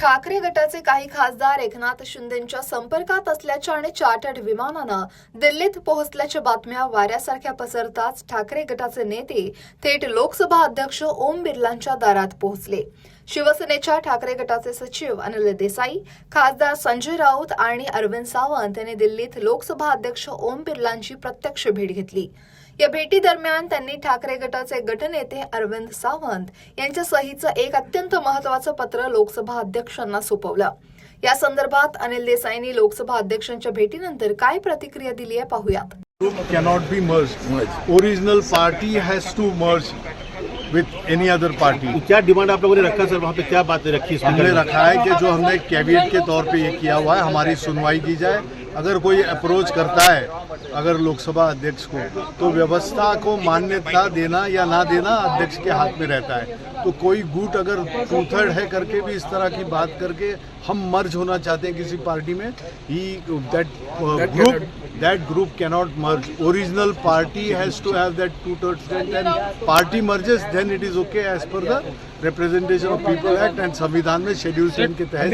ठाकरे गटाचे काही खासदार एकनाथ शिंदेंच्या संपर्कात असल्याच्या आणि चार्टर्ड विमानानं दिल्लीत पोहोचल्याच्या बातम्या वाऱ्यासारख्या पसरताच ठाकरे गटाचे नेते थेट लोकसभा अध्यक्ष ओम बिर्लांच्या दारात पोहोचले. शिवसेनेच्या ठाकरे गटाचे सचिव अनिल देसाई, खासदार संजय राऊत आणि अरविंद सावंत यांनी दिल्लीत लोकसभा अध्यक्ष ओम बिर्लांची प्रत्यक्ष भेट घेतली. या भेटीदरम्यान त्यांनी ठाकरे गटाचे गटनेते अरविंद सावंत यांच्या सहीचं एक अत्यंत महत्त्वाचं पत्र लोकसभा अध्यक्षांना सोपवलं. या संदर्भात अनिल देसाईंनी लोकसभा अध्यक्षांच्या भेटीनंतर काय प्रतिक्रिया दिली आहे पाहूयात. Cannot be merged. Original party has to merge with any other party. क्या डिमांड आप लोगों ने रखा सर, वहाँ पे क्या बातें रखी? हमने रखा है कि जो हमने कैबिनेट के तौर पे ये किया हुआ है, हमारी सुनवाई की जाए. अगर कोई अप्रोच करता है अगर लोकसभा अध्यक्ष को, तो व्यवस्था को मान्यता देना या ना देना अध्यक्ष के हाथ में रहता है. तो कोई गुट अगर 2/3 है करके भी इस तरह की बात करके हम मर्ज होना चाहते हैं किसी पार्टी में, that group cannot merge. Original party has to have that 2/3 strength, and party merges, then it is okay as per the Representation of People Act and संविधान में शेड्यूल 10 के तहत.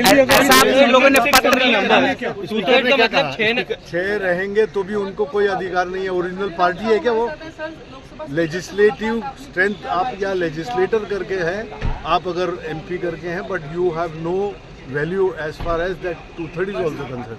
छह रहेंगे तो भी उनको कोई अधिकार नहीं है. ओरिजिनल पार्टी है क्या वो? लेजिस्लेटिव स्ट्रेंथ आप या लेजिस्लेटर करके हैं, आप अगर एमपी करके हैं, but you have no value as far as that 2/3 is also concern.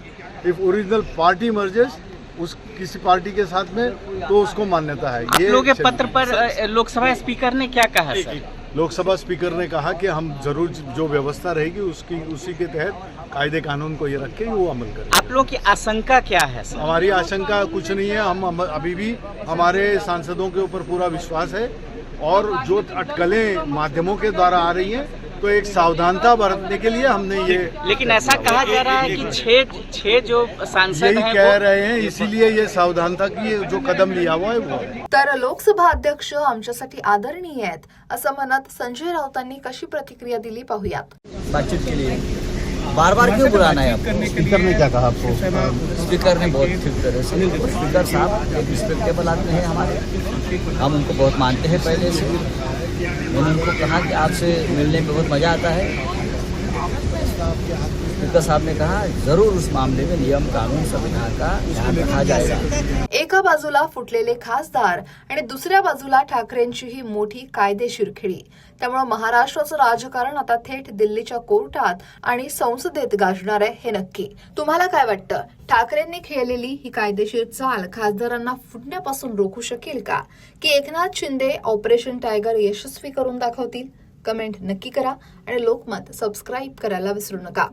If original party merges उस किसी पार्टी के साथ में, तो उसको मान्यता है. ये लोग के पत्र पर लोकसभा स्पीकर ने क्या कहा सर? लोकसभा स्पीकर ने कहा कि हम जरूर जो व्यवस्था रहेगी उसी के तहत कायदे कानून को ये रख के वो अमल करें. आप लोगों की आशंका क्या है सर? हमारी आशंका कुछ नहीं है. हम अभी भी हमारे सांसदों के ऊपर पूरा विश्वास है, और जो अटकलें माध्यमों के द्वारा आ रही हैं, तो एक सावधानता बरतने के लिए हमने ये. लेकिन ऐसा कहा जा रहा है कि छह जो सांसद यही हैं कह रहे हैं, इसीलिए ये सावधानता की जो कदम लिया हुआ है वो. तर लोकसभा अध्यक्ष आमच्यासाठी आदरणीय आहेत असं म्हणत संजय राऊतांनी कशी प्रतिक्रिया दिली पाहूयात. बातचीत के लिए बार बार क्यों बुलाना है आपको? स्पीकर ने क्या कहा आपको? स्पीकर ने बहुत ठीक तरह से, स्पीकर साहब एक रिस्पेक्टेबल आदमी है हमारे, हम उनको बहुत मानते हैं पहले से. मैंने उनको कहा कि आपसे मिलने में बहुत मज़ा आता है. स्पीकर साहब ने कहा जरूर उस मामले में नियम कानून संविधान का ध्यान रखा जाएगा. एका बाजूला फुटलेले खासदार आणि दुसऱ्या बाजूला ठाकरेंची ही मोठी कायदेशीर खेळी. त्यामुळे महाराष्ट्राचं राजकारण आता थेट दिल्लीच्या कोर्टात आणि संसदेत गाजणार आहे हे नक्की. तुम्हाला काय वाटतं? ठाकरेंनी खेळलेली ही कायदेशीर चाल खासदारांना फुटण्यापासून रोखू शकेल का, की एकनाथ शिंदे ऑपरेशन टायगर यशस्वी करून दाखवतील? कमेंट नक्की करा आणि लोकमत सबस्क्राईब करायला विसरू नका.